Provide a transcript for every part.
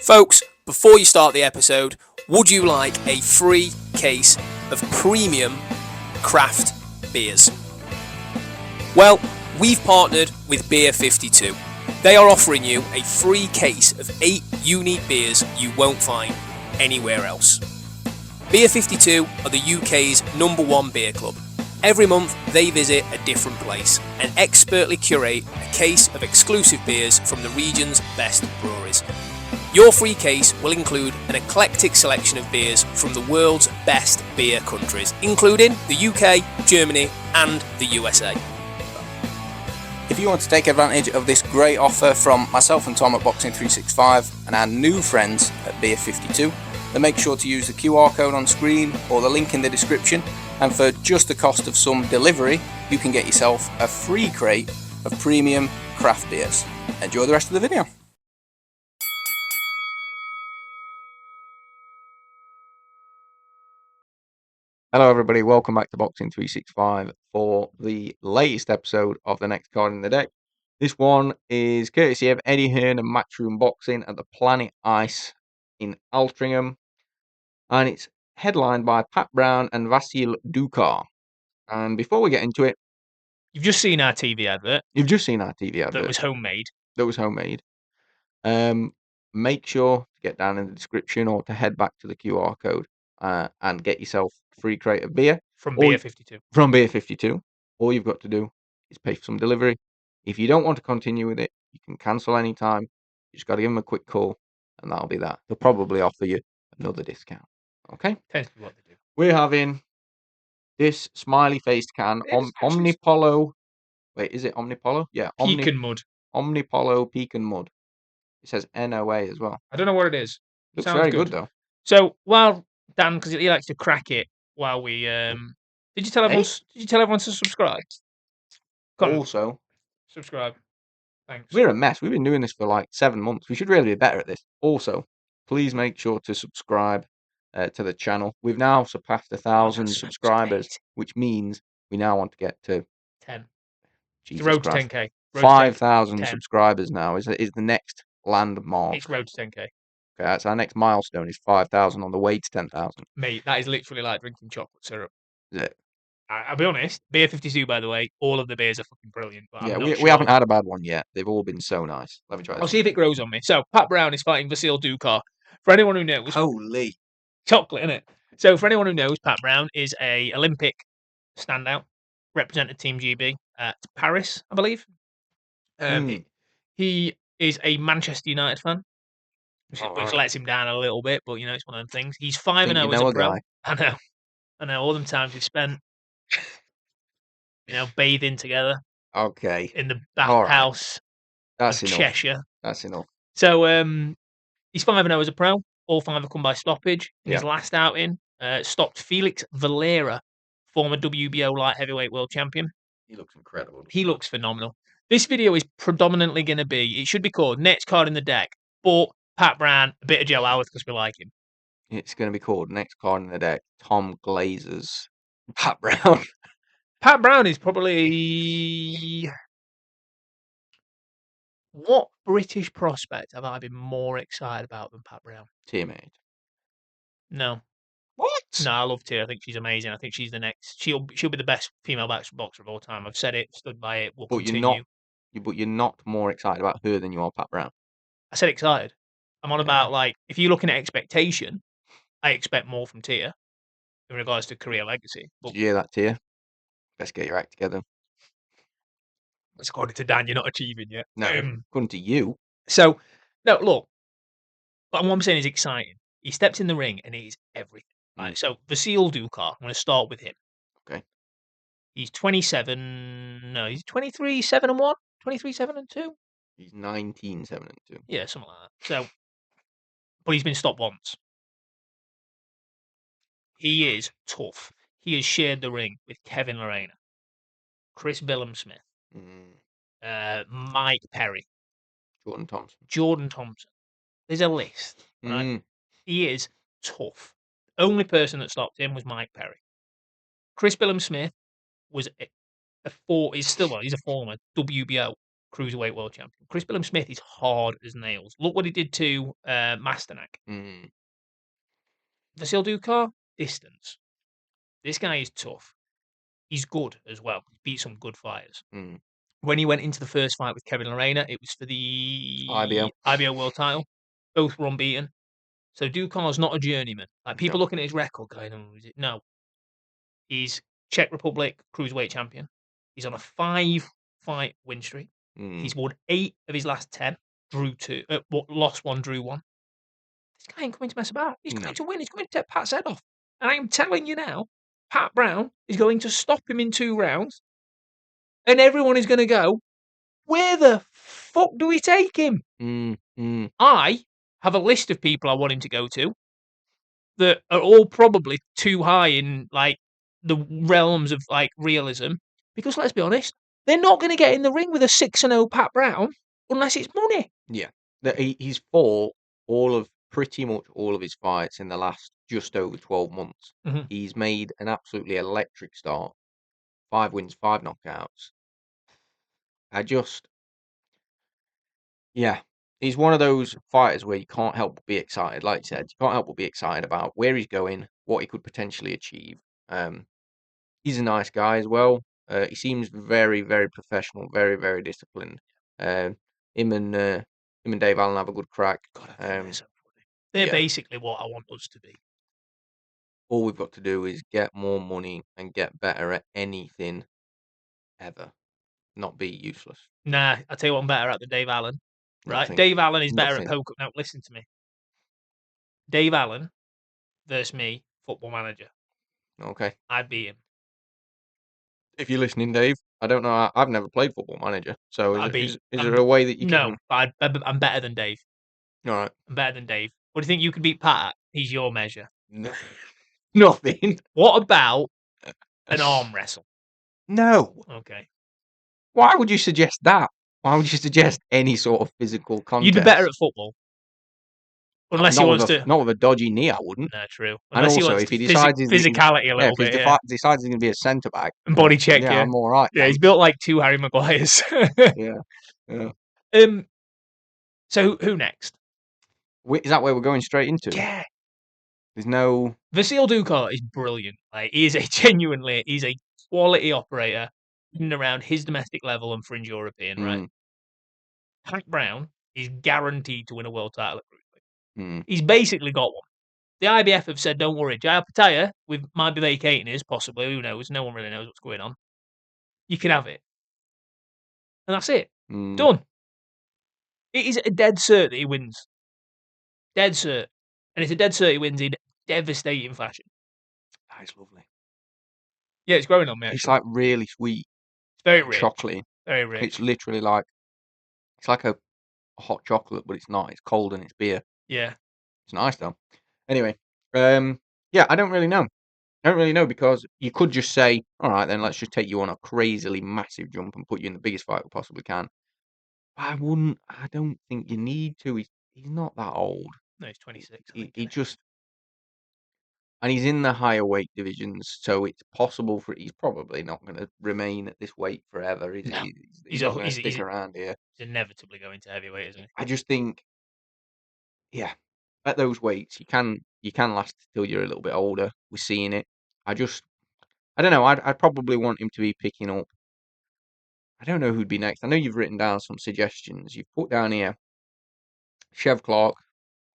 Folks, before you start the episode, would you like a free case of premium craft beers? Well, we've partnered with Beer 52. They are offering you a free case of 8 unique beers you won't find anywhere else. Beer 52 are the UK's #1 beer club. Every month they visit a different place and expertly curate a case of exclusive beers from the region's best breweries. Your free case will include an eclectic selection of beers from the world's best beer countries, including the UK, Germany and the USA. If you want to take advantage of this great offer from myself and Tom at Boxing 365 and our new friends at Beer 52, then make sure to use the QR code on screen or the link in the description, and for just the cost of some delivery, you can get yourself a free crate of premium craft beers. Enjoy the rest of the video. Hello everybody, welcome back to Boxing 365 for the latest episode of the next card in the deck. This one is courtesy of Eddie Hearn and Matchroom Boxing at the Planet Ice in Altrincham, and it's headlined by Pat Brown and Vasil Ducar. And before we get into it, you've just seen our TV advert. That was homemade. Make sure to get down in the description or to head back to the QR code and get yourself a free crate of beer. From Beer 52. From Beer 52. All you've got to do is pay for some delivery. If you don't want to continue with it, you can cancel any time. You just got to give them a quick call, and that'll be that. They'll probably offer you another discount. Okay? Tends to be what they do. We're having this smiley-faced can, Omnipollo. Wait, is it Omnipollo? Yeah. Pecan Mud. Omnipollo Pecan Mud. It says NOA as well. I don't know what it is. Looks very good though. So while Dan, because he likes to crack it while we did you tell everyone to subscribe? Also, subscribe. Thanks. We're a mess. We've been doing this for like 7 months. We should really be better at this. Also, please make sure to subscribe to the channel. We've now surpassed 1,000 subscribers, which means we now want to get to 10. Jesus the road Christ. to 10k. 5,000 subscribers now is the next landmark. It's road to 10k. Okay, that's our next milestone. Is 5,000 on the way to 10,000. Mate, that is literally like drinking chocolate syrup. Is it? I'll be honest. Beer 52, by the way, all of the beers are fucking brilliant. But yeah, we haven't had a bad one yet. They've all been so nice. Let me try this. I'll see if it grows on me. So, Pat Brown is fighting Vasil Ducar. For anyone who knows... Holy. Chocolate, innit? So, for anyone who knows, Pat Brown is a Olympic standout. Represented Team GB at Paris, I believe. He is a Manchester United fan, which lets him down a little bit, but, you know, it's one of them things. He's 5-0 as a pro. I know. All them times we've spent... bathing together. Okay. In the bathhouse. That's enough. Cheshire. That's enough. So he's 5-0 as a pro. All 5 have come by stoppage. In his last outing, stopped Felix Valera, former WBO light heavyweight world champion. He looks incredible. He looks phenomenal. This video is predominantly going to be, it should be called Next Card in the Deck, but Pat Brown, a bit of Joe Howarth because we like him. It's going to be called Next Card in the Deck, Tom Glazer's Pat Brown. Pat Brown is probably... What British prospect have I been more excited about than Pat Brown? Teammate. No. What? No, I love Tia. I think she's amazing. I think she's the next. She'll be the best female boxer of all time. I've said it, stood by it. We'll continue. But you're not more excited about her than you are Pat Brown. I said excited. I'm on about, like, if you're looking at expectation, I expect more from Tia in regards to career legacy. Did you hear that, Tia? Let's get your act together. It's according to Dan, you're not achieving yet. No, according to you. So, no, look. But what I'm saying is exciting. He steps in the ring and he's everything. Right. So, Vasil Ducar, I'm going to start with him. Okay. He's 27. No, he's 23, 7-1, 23, 7-2. He's 19, 7-2. Yeah, something like that. So, but he's been stopped once. He is tough. He has shared the ring with Kevin Lorena, Chris Billum-Smith, Mike Perry, Jordan Thompson. There's a list. Right? He is tough. The only person that stopped him was Mike Perry. Chris Billum-Smith was he's a former WBO cruiserweight world champion. Chris Billam-Smith is hard as nails. Look what he did to Masternak. Vasil Ducar, distance. This guy is tough. He's good as well. He beat some good fighters. When he went into the first fight with Kevin Lorena, it was for the IBO world title. Both were unbeaten. So Ducar's not a journeyman. Like people looking at his record going, oh, is it? No. He's Czech Republic cruiserweight champion. He's on a 5-fight win streak. He's won 8 of his last 10. Drew 2. Lost 1, drew 1. This guy ain't coming to mess about. He's coming to win. He's coming to take Pat's head off. And I am telling you now, Pat Brown is going to stop him in 2 rounds. And everyone is going to go, where the fuck do we take him? I have a list of people I want him to go to that are all probably too high in like the realms of like realism. Because let's be honest, they're not going to get in the ring with a 6-0 Pat Brown unless it's money. Yeah. He's fought pretty much all of his fights in the last just over 12 months. He's made an absolutely electric start. 5 wins, 5 knockouts. He's one of those fighters where you can't help but be excited. Like you said, you can't help but be excited about where he's going, what he could potentially achieve. He's a nice guy as well. He seems very, very professional, very, very disciplined. Him and Dave Allen have a good crack. They're basically what I want us to be. All we've got to do is get more money and get better at anything ever. Not be useless. Nah, I'll tell you what I'm better at than Dave Allen. Right? Nothing. Dave Allen is better at poker. Now, listen to me. Dave Allen versus me, Football Manager. Okay. I'd beat him. If you're listening, Dave, I don't know. I've never played Football Manager. So is there a way that you can? No, I'm better than Dave. All right. I'm better than Dave. What do you think you could beat Pat at? He's your measure. Nothing. What about an arm wrestle? No. Okay. Why would you suggest that? Why would you suggest any sort of physical contest? You'd be better at football. Unless he wants to. Not with a dodgy knee, I wouldn't. No, true. Unless and also, if he decides physicality a little bit, if he decides he's going to be a centre back and body check, I'm all right. Yeah, he's built like 2 Harry Maguires. Yeah. So who next? Is that where we're going straight into? Yeah. There's no. Vasil Ducar is brilliant. Like he's a quality operator in and around his domestic level and fringe European, right? Pat Brown is guaranteed to win a world title at cruiserweight. He's basically got one. The IBF have said, "Don't worry, Jaya Pataya, we might be vacating his possibly. Who knows? No one really knows what's going on. You can have it, and that's it. Done. It is a dead cert that he wins. Dead cert, and it's a dead cert he wins in devastating fashion. That is lovely. Yeah, it's growing on me. Actually. It's like really sweet. It's very rich. Chocolatey. Very rich. It's literally like a hot chocolate, but it's not. It's cold and it's beer. Yeah. It's nice though. Anyway, I don't really know. Because you could just say, all right, then let's just take you on a crazily massive jump and put you in the biggest fight we possibly can. I don't think you need to. He's not that old. No, he's 26. And he's in the higher weight divisions, so it's possible he's probably not going to remain at this weight forever. He's not going to stick around here. He's inevitably going to heavyweight, isn't he? I just think, at those weights, you can last till you're a little bit older. We're seeing it. I don't know. I'd probably want him to be picking up. I don't know who'd be next. I know you've written down some suggestions. You've put down here Chev Clark.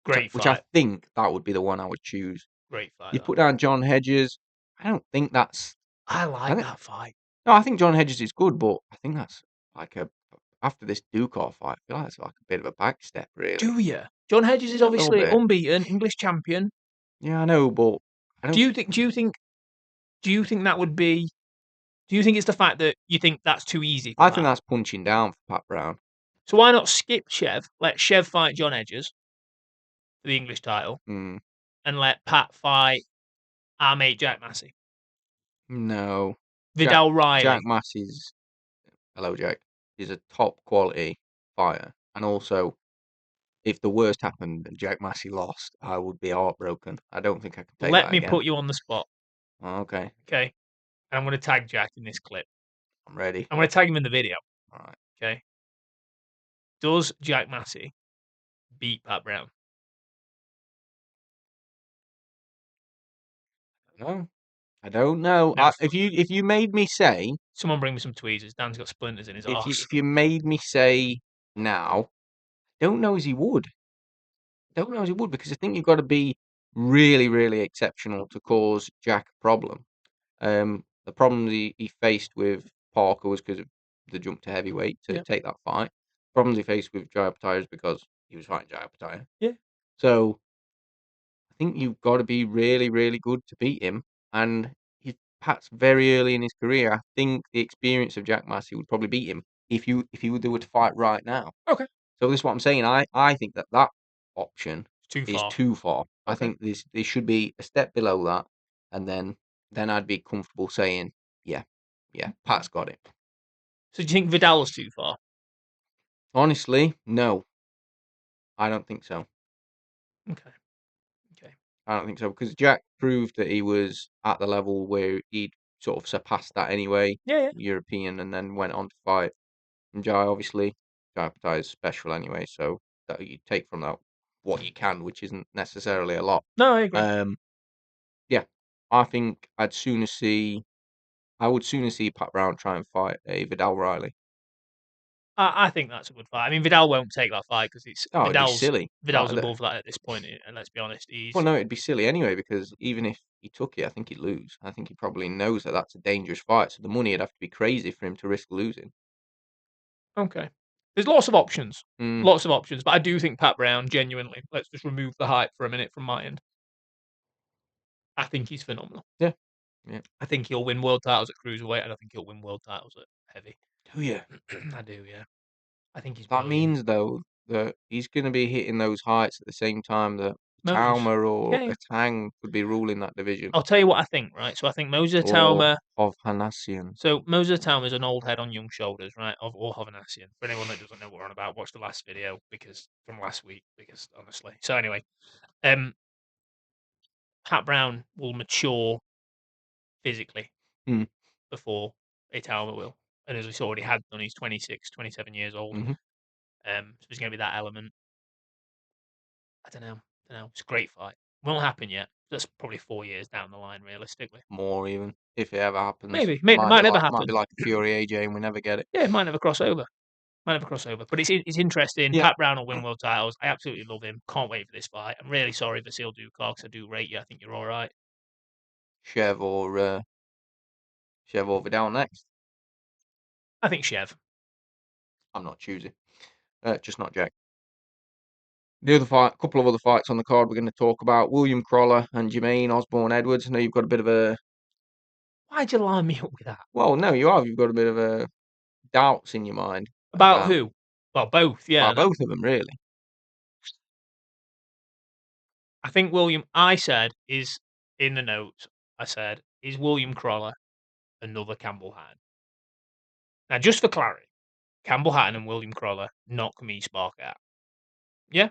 Great which fight. I think that would be the one I would choose. Great fight. You put down John Hedges. I don't think that's. I like that fight. No, I think John Hedges is good, but I think that's like after this Ducar fight, I feel like it's like a bit of a back step, really. Do you? John Hedges is obviously unbeaten, English champion. Yeah, I know, but do you think that would be? Do you think it's the fact that you think that's too easy? I think that's punching down for Pat Brown. So why not skip Chev? Let Chev fight John Hedges for the English title, and let Pat fight our mate Jack Massey. No, Vidal Riley. Jack Massey's. Hello, Jack. He's a top quality fighter, and also, if the worst happened and Jack Massey lost, I would be heartbroken. I don't think I can take that Let me put you on the spot. Oh, okay. Okay. And I'm going to tag Jack in this clip. I'm ready. I'm going to tag him in the video. All right. Okay. Does Jack Massey beat Pat Brown? No, I don't know. Now, If you made me say, someone bring me some tweezers. Dan's got splinters in his arse. if you made me say now, don't know as he would. Don't know as he would, because I think you've got to be really, really exceptional to cause Jack a problem. The problem he faced with Parker was because of the jump to heavyweight to take that fight. Problems he faced with Jai Apataya is because he was fighting Jai Apataya. Yeah. So I think you've got to be really, really good to beat him. And Pat's very early in his career. I think the experience of Jack Massey would probably beat him if he were to fight right now. Okay. So this is what I'm saying. I think that option Too is far. too far. I Okay. think there should be a step below that, and then I'd be comfortable saying, yeah, Pat's got it. So do you think Vidal's too far? Honestly, no, I don't think so. Okay. I don't think so, because Jack proved that he was at the level where he'd sort of surpassed that anyway, Yeah. European, and then went on to fight. And Jai, obviously, Jai Apataya is special anyway, so that you take from that what you can, which isn't necessarily a lot. No, I agree. Yeah, I think I would sooner see Pat Brown try and fight a Vidal Riley. I think that's a good fight. I mean, Vidal won't take that fight because it's Oh, it'd be silly. Vidal's above that at this point, and let's be honest, Well, no, it'd be silly anyway, because even if he took it, I think he'd lose. I think he probably knows that that's a dangerous fight, so the money would have to be crazy for him to risk losing. Okay. There's lots of options. Mm. Lots of options, but I do think Pat Brown, genuinely, let's just remove the hype for a minute from my end. I think he's phenomenal. Yeah. I think he'll win world titles at cruiserweight, and I think he'll win world titles at heavy. Do you? I do, yeah. I think he's That brilliant. means, though, that he's going to be hitting those heights at the same time that Motive. Tauma or Yeah. Atang could be ruling that division. I'll tell you what I think, right? So I think Moza Or Tauma. Hovhannissian. So Moza Tauma is an old head on young shoulders, right? Or Hovhannissian. For anyone that doesn't know what we're on about, watch the last video from last week. Because honestly, so anyway, Pat Brown will mature physically before a Tauma will, and as he's already had done, he's 26, 27 years old. Mm-hmm. So there's going to be that element. I don't know. It's a great fight. Won't happen yet. That's probably 4 years down the line, realistically. More even, if it ever happens. Maybe. Might never happen. Might be like a Fury AJ and we never get it. Yeah, it might never cross over. But it's interesting. Yeah. Pat Brown will win world titles. I absolutely love him. Can't wait for this fight. I'm really sorry, Vasil Ducar, because I do rate you. I think you're all right. Chev or Vidal next? I think Chev. I'm not choosing. Just not Jack. The other fight, a couple of other fights on the card we're going to talk about: William Crawler and Jermaine Osborne Edwards. I know you've got a bit of a. Why'd you line me up with that? Well, no, you have. You've got a bit of a doubts in your mind about who? Well, both. Yeah, both of them really. I think William. I said is in the notes. I said is William Crawler another Campbell Hatton? Now, just for clarity, Campbell Hatton and William Crawler knock me spark out. Yeah.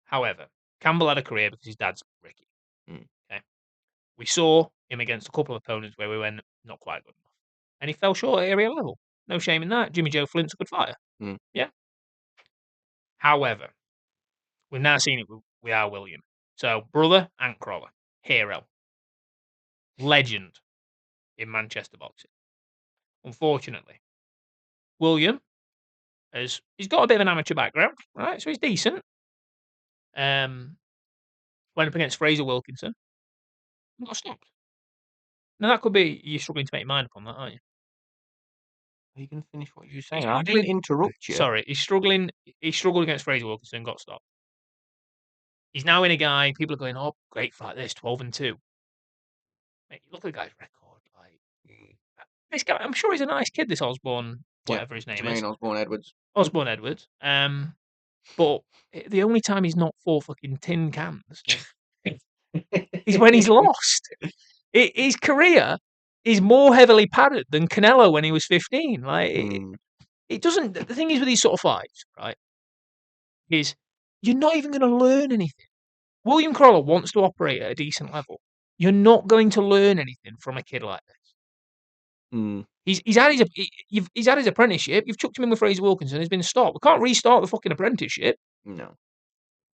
However, Campbell had a career because his dad's Ricky. Okay. We saw him against a couple of opponents where we went not quite good enough, and he fell short at area level. No shame in that. Jimmy Joe Flint's a good fighter. Yeah. However, we've now seen it with our William. So, brother and Crawler, hero, legend in Manchester boxing. Unfortunately, William he's got a bit of an amateur background, right? So he's decent. Went up against Fraser Wilkinson. Got stopped. Now that could be you're struggling to make your mind up on that, aren't you? Are you going to finish what you're saying? I didn't interrupt you. Sorry, he's struggling. He struggled against Fraser Wilkinson, got stopped. He's now in a guy. People are going, "Oh, great fight! This 12-2." Mate, look at the guy's record. Like this guy, I'm sure he's a nice kid. This Osborne, whatever his name is, Jermaine Osborne Edwards. Osborne Edwards. But the only time he's not for fucking tin cans is when he's lost. His career is more heavily padded than Canelo when he was 15. Like it doesn't. The thing is with these sort of fights, right? Is you're not even going to learn anything. William Crawler wants to operate at a decent level. You're not going to learn anything from a kid like this. He's had his apprenticeship. You've chucked him in with Fraser Wilkinson. He's been stopped. We can't restart the fucking apprenticeship. No.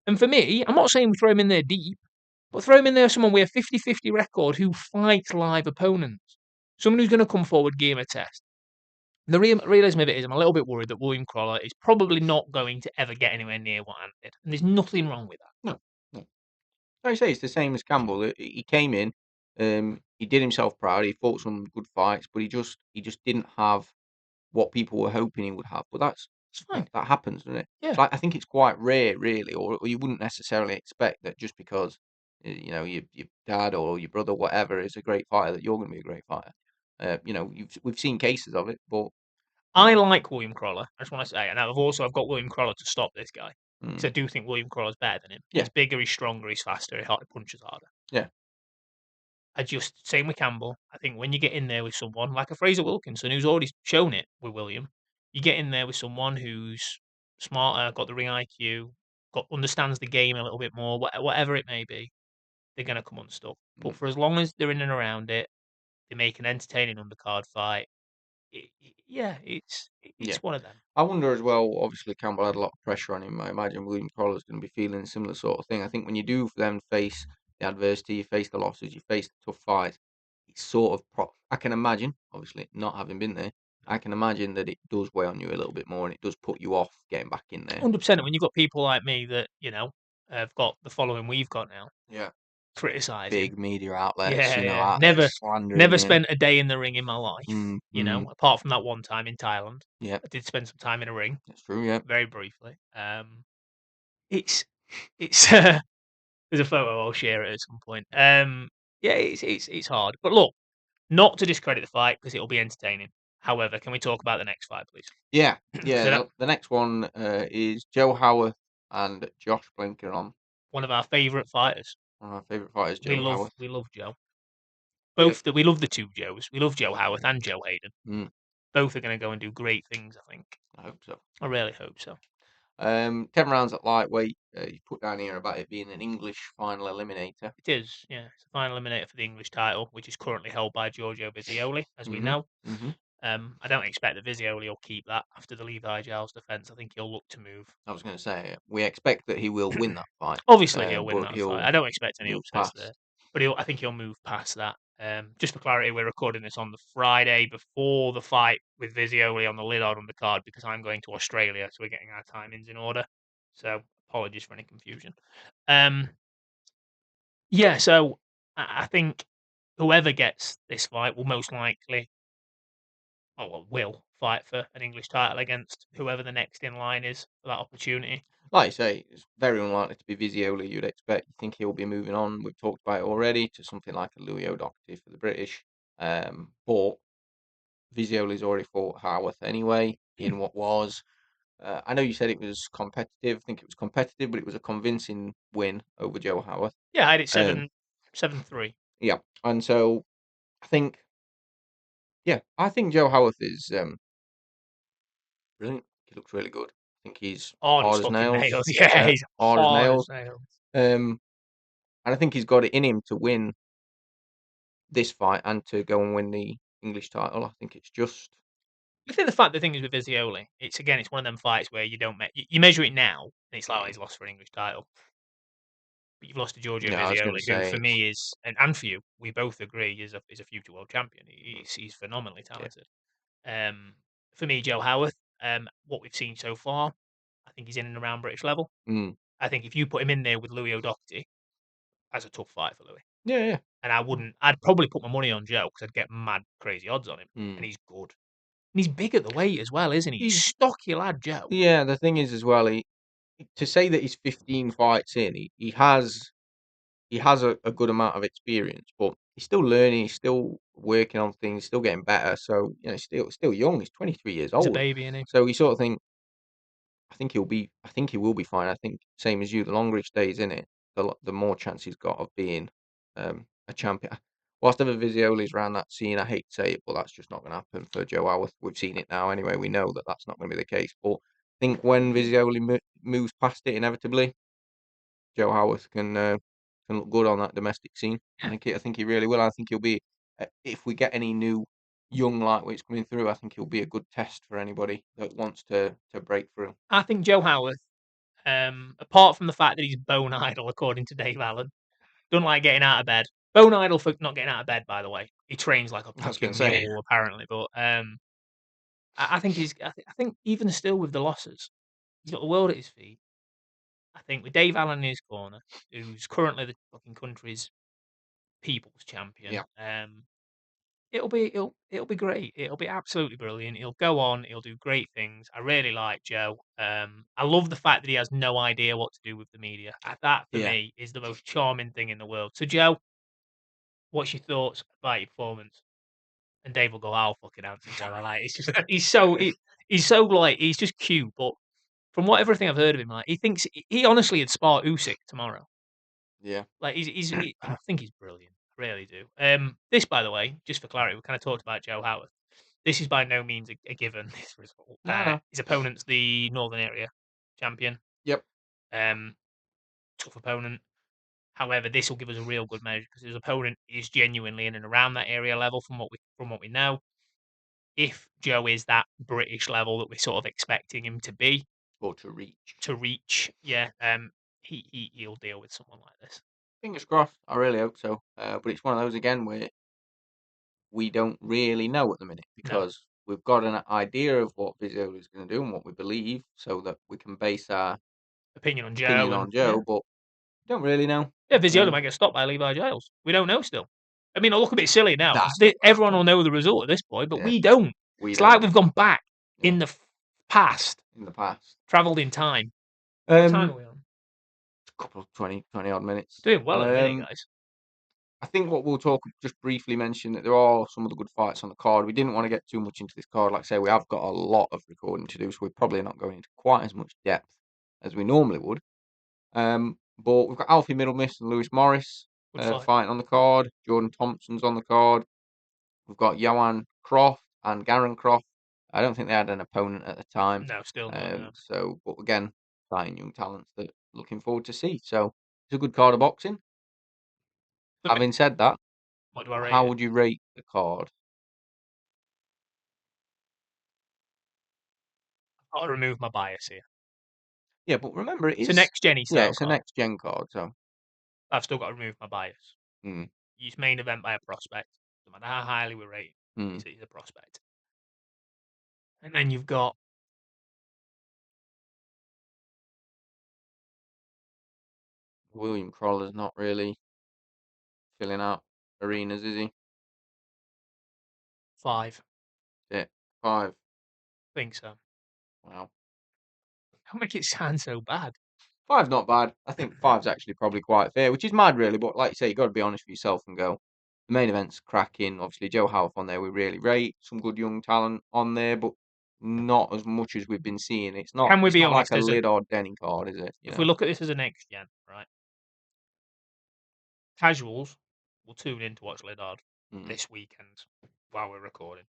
And for me, I'm not saying we throw him in there deep, but throw him in there with someone with a 50-50 record who fights live opponents. Someone who's going to come forward, give him a test. The realism of it is I'm a little bit worried that William Crawler is probably not going to ever get anywhere near what Ant did. And there's nothing wrong with that. No. Like I say, it's the same as Campbell. He came in, he did himself proud. He fought some good fights, but he just didn't have what people were hoping he would have. But It's fine. that happens, doesn't it? Yeah. Like, I think it's quite rare, really, or you wouldn't necessarily expect that just because your dad or your brother, whatever, is a great fighter, that you're going to be a great fighter. We've seen cases of it, but I like William Crawler. I just want to say, and I've got William Crawler to stop this guy because I do think William Crawler's better than him. Yeah. He's bigger, he's stronger, he's faster, he punches harder. Yeah. Same with Campbell. I think when you get in there with someone like a Fraser Wilkinson, who's already shown it with William, you get in there with someone who's smarter, got the ring IQ, understands the game a little bit more, whatever it may be, they're going to come unstuck. But for as long as they're in and around it, they make an entertaining undercard fight. It's one of them. I wonder as well, obviously Campbell had a lot of pressure on him. I imagine William Crawler's going to be feeling a similar sort of thing. I think when you do then face the adversity, you face the losses, you face the tough fights, it's sort of, I can imagine, obviously not having been there, I can imagine that it does weigh on you a little bit more and it does put you off getting back in there. 100%. When you've got people like me that, have got the following we've got now. Yeah. Criticizing. Big media outlets, Yeah. slandering. Never spent a day in the ring in my life, Mm. apart from that one time in Thailand. Yeah. I did spend some time in a ring. That's true, yeah. Very briefly. It's there's a photo, I'll share it at some point. It's hard. But look, not to discredit the fight because it'll be entertaining. However, can we talk about the next fight, please? Yeah. The next one is Joe Howarth and Josh Blinker one of our favourite fighters. One of our favourite fighters, Joe Howarth. We love Joe. We love the two Joes. We love Joe Howarth and Joe Hayden. Both are going to go and do great things, I think. I hope so. I really hope so. 10 rounds at lightweight. You put down here about it being an English final eliminator. It is, yeah. It's a final eliminator for the English title, which is currently held by Giorgio Vizioli, as we know. I don't expect that Vizioli will keep that after the Levi Giles defence. I think he'll look to move. I was going to say, we expect that he will win that fight. Obviously, he'll win that fight. I don't expect any upsets there. But I think he'll move past that. Just for clarity, we're recording this on the Friday before the fight with Vizioli on the Lillard undercard because I'm going to Australia, so we're getting our timings in order. So apologies for any confusion. So I think whoever gets this fight will most likely, will fight for an English title against whoever the next in line is for that opportunity. Like I say, it's very unlikely to be Vizioli. You'd expect. You think he'll be moving on. We've talked about it already to something like a Louis O'Doherty for the British. But Vizioli's already fought Howarth anyway in what was. I know you said it was competitive. I think it was competitive, but it was a convincing win over Joe Howarth. Yeah, I had it 7-3. Yeah, and so I think Joe Howarth is brilliant. He looks really good. I think he's hard as nails. Yeah, he's hard as nails. And I think he's got it in him to win this fight and to go and win the English title. I think it's just. I think the thing is with Vizioli, it's one of them fights where you don't you measure it now, and it's like he's lost for an English title. But you've lost to Giorgio Vizioli, who for me is, and for you, we both agree, is a future world champion. He's phenomenally talented. Yeah. For me, Joe Howarth, what we've seen so far, I think he's in and around British level. I think if you put him in there with Louis O'Doherty, that's a tough fight for Louis. Yeah. And I'd probably put my money on Joe because I'd get mad crazy odds on him. And he's good. And he's big at the weight as well, isn't he? He's stocky lad, Joe. Yeah, the thing is as well, to say that he's 15 fights in, he has a good amount of experience, but he's still learning, he's still working on things, still getting better. So, he's still young. He's 23 years old. He's a baby, isn't he? So you sort of think, I think he will be fine. I think same as you, the longer he stays in it, the more chance he's got of being a champion. Whilst ever Vizioli's around that scene, I hate to say it, but that's just not going to happen for Joe Howarth. We've seen it now anyway. We know that that's not going to be the case. But I think when Vizioli moves past it inevitably, Joe Howarth can look good on that domestic scene. I think he really will. I think he'll be. If we get any new young lightweights coming through, I think he'll be a good test for anybody that wants to break through. I think Joe Howarth, apart from the fact that he's bone idle, according to Dave Allen, doesn't like getting out of bed. Bone idle for not getting out of bed, by the way. He trains like a I was going fucking to say, mule, apparently. But I think he's. I think even still with the losses, he's got the world at his feet. I think with Dave Allen in his corner, who's currently the fucking country's people's champion, yeah, it'll be great. It'll be absolutely brilliant. He'll go on. He'll do great things. I really like Joe. I love the fact that he has no idea what to do with the media. That for yeah. me is the most charming thing in the world. So Joe, what's your thoughts about your performance? And Dave will go, "I'll fucking answer Joe." I like it's just he's so like he's just cute. But from what everything I've heard of him, like he thinks he honestly would spar Usyk tomorrow. Yeah. Like I think he's brilliant. I really do. This, by the way, just for clarity, we kind of talked about Joe Howard. This is by no means a given. This result. No. His opponent's the Northern Area champion. Yep. Um, tough opponent. However, this will give us a real good measure because his opponent is genuinely in and around that area level from what we know. If Joe is that British level that we're sort of expecting him to be, Or to reach, yeah, he'll deal with someone like this. Fingers crossed. I really hope so. But it's one of those again where we don't really know at the minute No because we've got an idea of what Vizio is going to do and what we believe, so that we can base our opinion on opinion Joe on and yeah. Joe. But we don't really know. Yeah, Viziola might get stopped by Levi Giles. We don't know still. I mean, I'll look a bit silly now That's because everyone will know the result at this point, but Yeah. we don't. We It's don't like we've gone back Yeah. in the past, in the past. travelled in time. What time are A we on? couple of 20 odd minutes. Doing well at the minute, guys. I think what we'll talk, just briefly mention that there are some of the good fights on the card. We didn't want to get too much into this card. Like I say, we have got a lot of recording to do, so we're probably not going into quite as much depth as we normally would. But we've got Alfie Middlemiss and Lewis Morris Good fight. fighting on the card. Jordan Thompson's on the card. We've got Johan Croft and Garen Croft. I don't think they had an opponent at the time. No, still not. No. So, but again, fighting young talents that looking forward to see. So it's a good card of boxing. Having said that, what do I rate how it? would you rate the card? I'll remove my bias here. Yeah, but remember it is It's a next gen style. Yeah, it's a next gen card. So I've still got to remove my bias. mm. He's main event by a prospect. No matter how highly we rate him, he's a prospect. And then you've got William Crawler's not really filling out arenas, is he? 5. Yeah, 5. Think so. Wow. Don't make it sound so bad. 5's not bad. I think 5's actually probably quite fair, which is mad, really. But like you say, you got to be honest with yourself and go. The main event's cracking. Obviously, Joe Howarth on there, we really rate. Some good young talent on there, but not as much as we've been seeing. It's not. Can we It's be not like honest? a lid or Denny card, is it? If we look at this as a next gen, right? Casuals will tune in to watch Lidard this weekend while we're recording.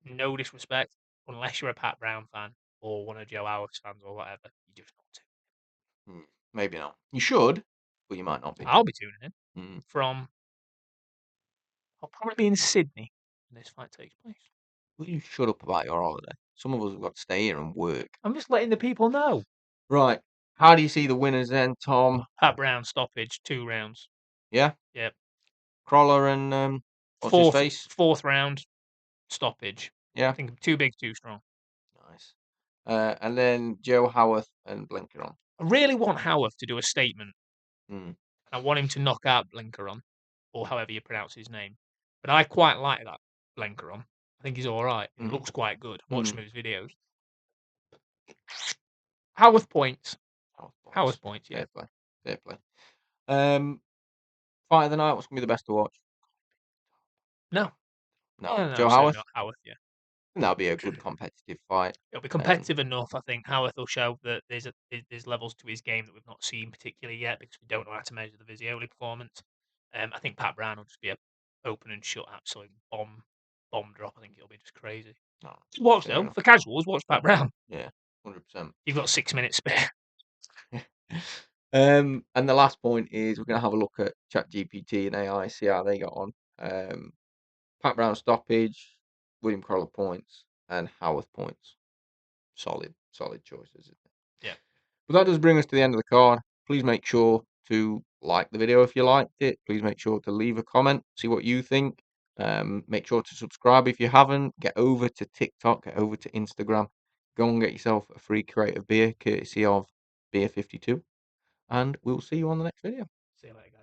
No disrespect, unless you're a Pat Brown fan or one of Joe Howarth's fans or whatever, you just not tune in. Maybe not. You should, but you might not be. I'll be tuning in from. I'll probably be in Sydney when this fight takes place. Will you shut up about your holiday? Some of us have got to stay here and work. I'm just letting the people know. Right. How do you see the winners then, Tom? Pat Brown stoppage, 2 rounds. Yeah? Yep. Crawler and what's his face? Fourth round stoppage. Yeah. I think too big, too strong. Nice. And then Joe Howarth and Blinkeron. I really want Howarth to do a statement. I want him to knock out Blinkeron, or however you pronounce his name. But I quite like that Blinkeron. I think he's all right. He looks quite good. Watch some of his videos. Howarth points. Howarth points, yeah. Fair play. Fight of the night, what's going to be the best to watch? No. Joe Howarth? Howarth, yeah. That'll be a good competitive fight. It'll be competitive enough, I think. Howarth will show that there's levels to his game that we've not seen particularly yet because we don't know how to measure the Visioli performance. I think Pat Brown will just be a open and shut absolute bomb drop. I think it'll be just crazy. Watch though, enough. For casuals, watch Pat Brown. Yeah, 100%. You've got 6 minutes spare. And the last point is we're going to have a look at ChatGPT and AI, see how they got on. Pat Brown stoppage, William Crawler points, and Howarth points. Solid choices, isn't it? Yeah. But that does bring us to the end of the card. Please make sure to like the video if you liked it. Please make sure to leave a comment, see what you think. Make sure to subscribe if you haven't. Get over to TikTok, get over to Instagram. Go and get yourself a free crate of beer courtesy of Beer 52. And we'll see you on the next video. See you later, guys.